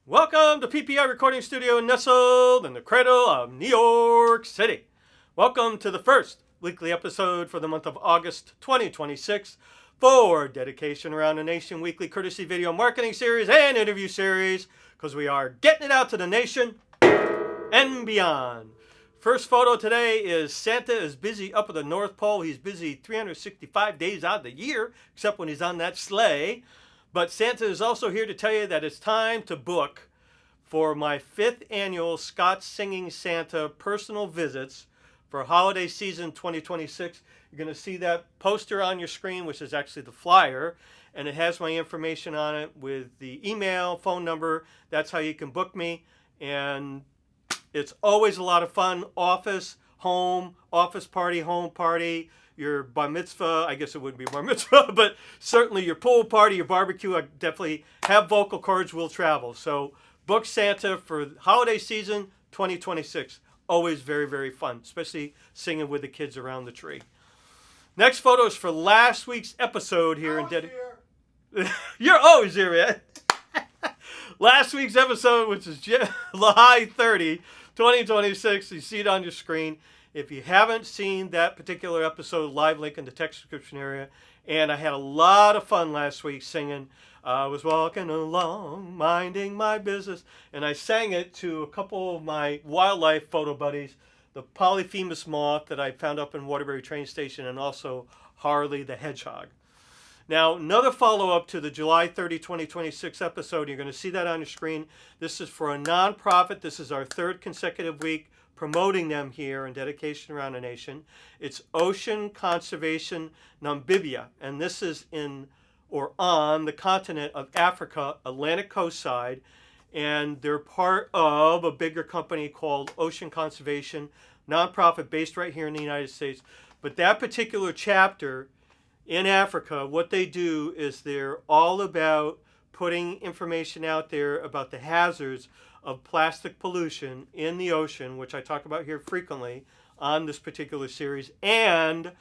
Welcome to PPI Recording Studio nestled in the cradle of New York City. Welcome to the first weekly episode for the month of August 2026 for Dedication Around the Nation weekly courtesy video marketing series and interview series, because we are getting it out to the nation and beyond. First photo today is Santa is busy up at the North Pole. He's busy 365 days out of the year, except when he's on that sleigh. But Santa is also here to tell you that it's time to book for my 5th annual Scot Singing Santa personal visits for holiday season 2026. You're going to see that poster on your screen, which is actually the flyer, and it has my information on it with the email, phone number. That's how you can book me, and it's always a lot of fun. Office, home, office party, home party, your bar mitzvah. I guess it wouldn't be bar mitzvah, but certainly your pool party, your barbecue. I definitely have vocal cords will travel. So book Santa for holiday season 2026. Always very, very fun, especially singing with the kids around the tree. Next photo is for last week's episode here in You're always here, man. Last week's episode, which is July 30, 2026. You see it on your screen. If you haven't seen that particular episode, live link in the text description area. And I had a lot of fun last week singing. I was walking along, minding my business. And I sang it to a couple of my wildlife photo buddies, the polyphemus moth that I found up in Waterbury train station, and also Harley the hedgehog. Now, another follow-up to the July 30, 2026 episode. You're going to see that on your screen. This is for a nonprofit. This is our 3rd consecutive week promoting them here in Dedication Around the Nation. It's Ocean Conservation Namibia, and this is in or on the continent of Africa, Atlantic coast side, and they're part of a bigger company called Ocean Conservation, nonprofit based right here in the United States. But that particular chapter in Africa, what they do is they're all about putting information out there about the hazards of plastic pollution in the ocean, which I talk about here frequently on this particular series. And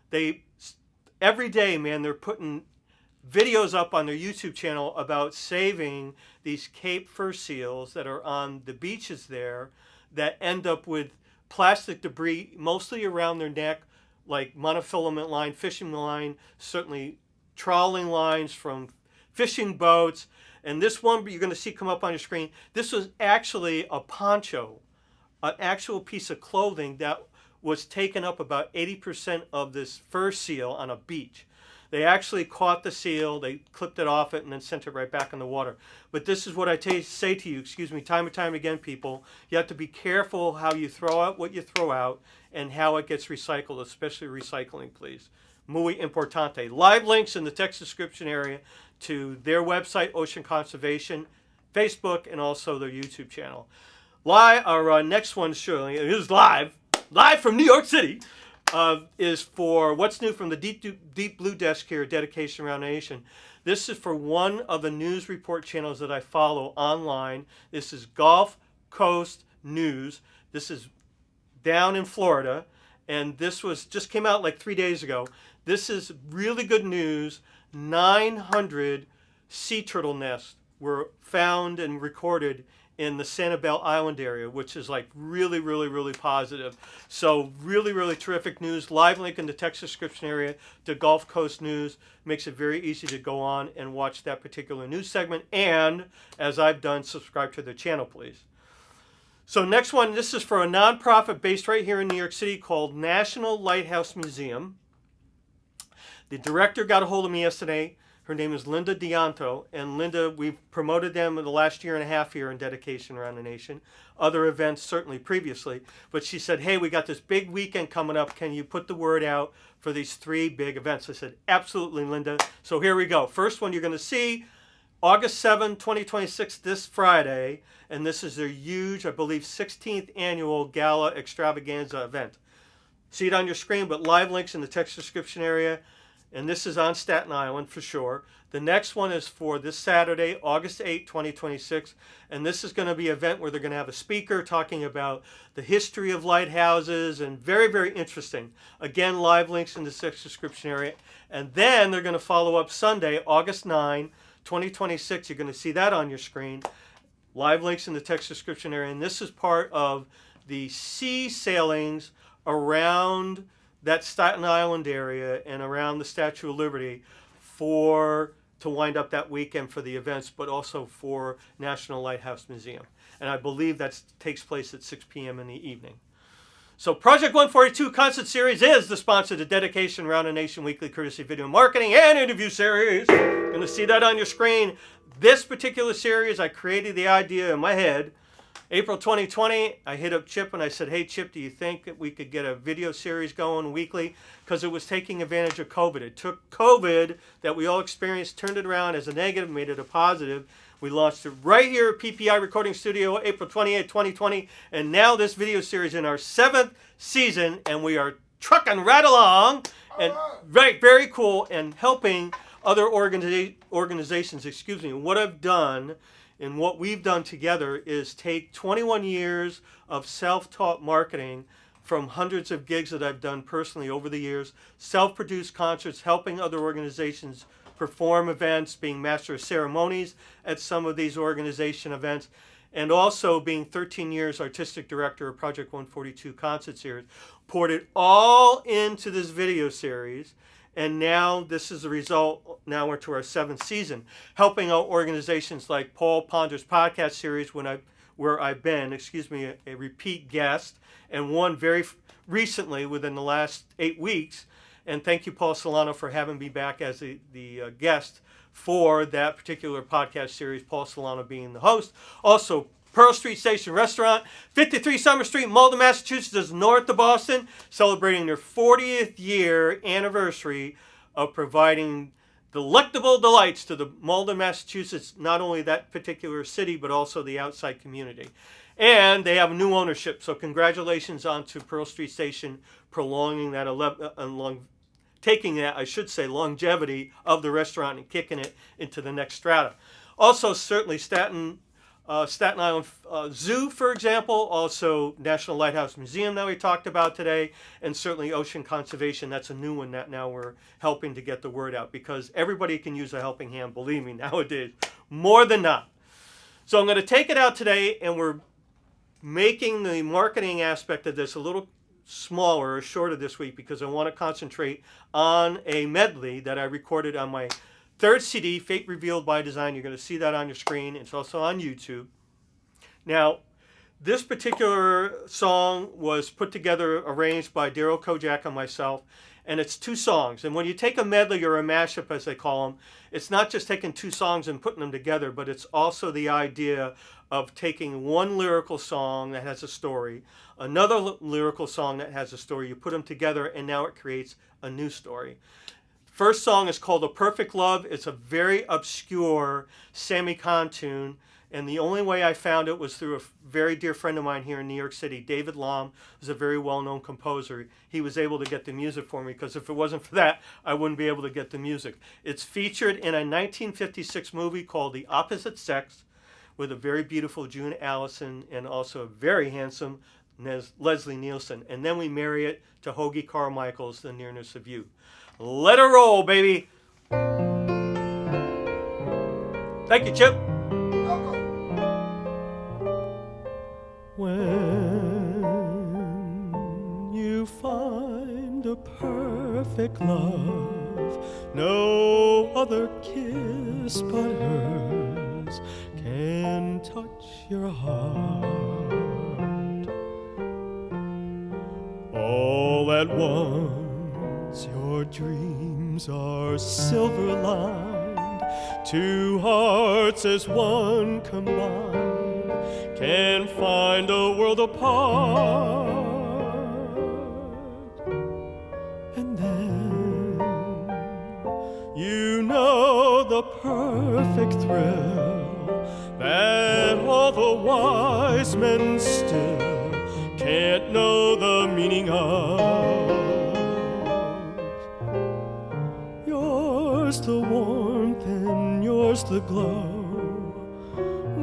they, every day, man, they're putting videos up on their YouTube channel about saving these Cape fur seals that are on the beaches there that end up with plastic debris, mostly around their neck, like monofilament line, fishing line, certainly trawling lines from fishing boats. And this one you're going to see come up on your screen, this was actually a poncho, an actual piece of clothing that was taken up about 80% of this fur seal on a beach. They actually caught the seal, they clipped it off it, and then sent it right back in the water. But this is what I say to you, time and time again, people. You have to be careful how you throw out what you throw out and how it gets recycled, especially recycling, please. Muy importante. Live links in the text description area to their website, Ocean Conservation, Facebook, and also their YouTube channel. Our next one, surely, it is live from New York City, is for What's New from the Deep Blue Desk here at Dedication Around the Nation. This is for one of the news report channels that I follow online. This is Gulf Coast News. This is down in Florida, and this just came out like 3 days ago. This is really good news. 900 sea turtle nests were found and recorded in the Sanibel Island area, which is like really, really, really positive. So really, really terrific news. Live link in the text description area to Gulf Coast News. Makes it very easy to go on and watch that particular news segment. And as I've done, subscribe to the channel, please. So next one, this is for a nonprofit based right here in New York City called National Lighthouse Museum. The director got a hold of me yesterday. Her name is Linda Dianto, and Linda, we've promoted them in the last year and a half here in Dedication Around the Nation. Other events certainly previously, but she said, hey, we got this big weekend coming up. Can you put the word out for these 3 big events? I said, absolutely, Linda. So here we go. First one you're going to see, August 7, 2026, this Friday, and this is their huge, I believe, 16th annual Gala Extravaganza event. See it on your screen, but live links in the text description area. And this is on Staten Island for sure. The next one is for this Saturday, August 8, 2026. And this is going to be an event where they're going to have a speaker talking about the history of lighthouses, and very, very interesting. Again, live links in the text description area. And then they're going to follow up Sunday, August 9, 2026. You're going to see that on your screen. Live links in the text description area. And this is part of the sea sailings around that Staten Island area and around the Statue of Liberty to wind up that weekend for the events, but also for National Lighthouse Museum. And I believe that takes place at 6 p.m. in the evening. So Project 142 Concert Series is the sponsor of the Dedication Around the Nation Weekly Courtesy Video Marketing and Interview Series. You're going to see that on your screen. This particular series, I created the idea in my head. April 2020, I hit up Chip and I said, hey, Chip, do you think that we could get a video series going weekly? Because it was taking advantage of COVID. It took COVID that we all experienced, turned it around as a negative, made it a positive. We launched it right here at PPI Recording Studio, April 28, 2020. And now this video series in our 7th season, and we are trucking right along. And right, very cool, and helping other organizations, what I've done and what we've done together is take 21 years of self-taught marketing from hundreds of gigs that I've done personally over the years, self-produced concerts, helping other organizations perform events, being master of ceremonies at some of these organization events, and also being 13 years artistic director of Project 142 Concert Series. Poured it all into this video series. And now this is the result. Now we're to our 7th season, helping out organizations like Paul Ponder's podcast series, where I've been, a repeat guest, and one very recently within the last 8 weeks. And thank you, Paul Solano, for having me back as the guest for that particular podcast series, Paul Solano being the host. Also, Pearl Street Station Restaurant, 53 Summer Street, Malden, Massachusetts, north of Boston, celebrating their 40th year anniversary of providing delectable delights to the Malden, Massachusetts, not only that particular city, but also the outside community. And they have new ownership, so congratulations on to Pearl Street Station prolonging that, longevity of the restaurant and kicking it into the next strata. Also, certainly Staten Island Zoo, for example, also National Lighthouse Museum that we talked about today, and certainly Ocean Conservation. That's a new one that now we're helping to get the word out, because everybody can use a helping hand, believe me, nowadays, more than not. So I'm going to take it out today, and we're making the marketing aspect of this a little smaller or shorter this week, because I want to concentrate on a medley that I recorded on my 3rd CD, Fate Revealed by Design. You're going to see that on your screen. It's also on YouTube. Now, this particular song was put together, arranged by Daryl Kojak and myself, and it's 2 songs. And when you take a medley or a mashup, as they call them, it's not just taking 2 songs and putting them together, but it's also the idea of taking one lyrical song that has a story, another lyrical song that has a story, you put them together, and now it creates a new story. First song is called A Perfect Love. It's a very obscure Sammy Kahn tune, and the only way I found it was through a very dear friend of mine here in New York City, David Lom, who's a very well-known composer. He was able to get the music for me, because if it wasn't for that, I wouldn't be able to get the music. It's featured in a 1956 movie called The Opposite Sex, with a very beautiful June Allison and also a very handsome Leslie Nielsen. And then we marry it to Hoagie Carmichael's The Nearness of You. Let her roll, baby. Thank you, Chip. When you find a perfect love, no other kiss but hers can touch your heart. All at once your dreams are silver-lined, 2 hearts as one combined can find a world apart. And then you know the perfect thrill that all the wise men still can't know the meaning of. Yours the warmth and yours the glow,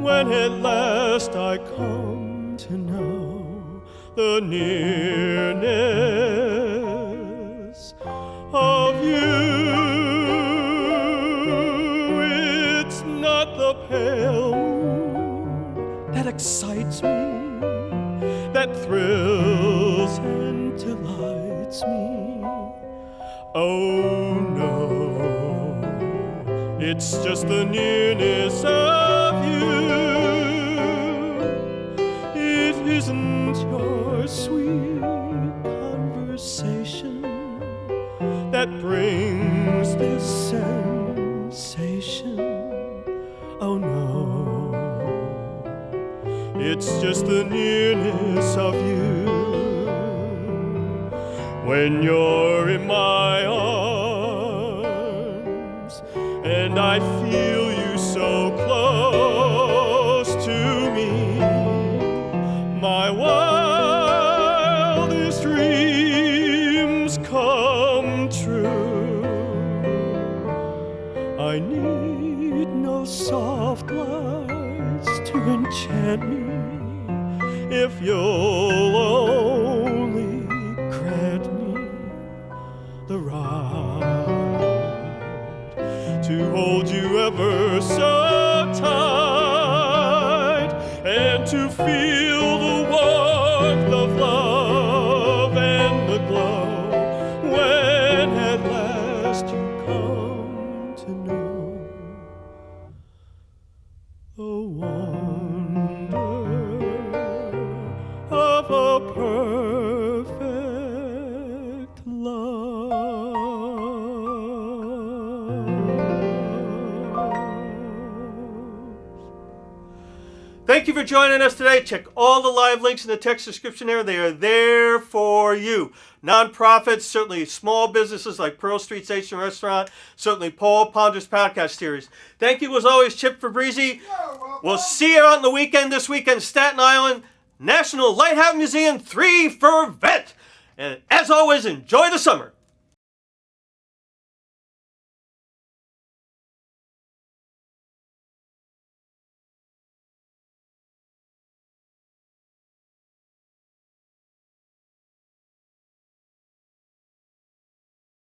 when at last I come to know the nearness of you. It's not the pale moon that excites me, that thrills and delights me. Oh no, it's just the nearness of you. It isn't your sweet conversation that brings this sensation. Oh no, it's just the nearness of you. When you're in my arms and I feel you so close to me, my wildest dreams come true. I need no soft lights to enchant me if you'll only grant me the right to hold you ever so tight and to feel the warmth of love and the glow when at last you come to know the wonder of a perfect love. Thank you for joining us today. Check all the live links in the text description there. They are there for you. Nonprofits, certainly small businesses like Pearl Street Station Restaurant, certainly Paul Ponder's podcast series. Thank you as always, Chip Fabrizi. We'll see you on the weekend this weekend, Staten Island, National Lighthouse Museum 3 for Vet. And as always, enjoy the summer.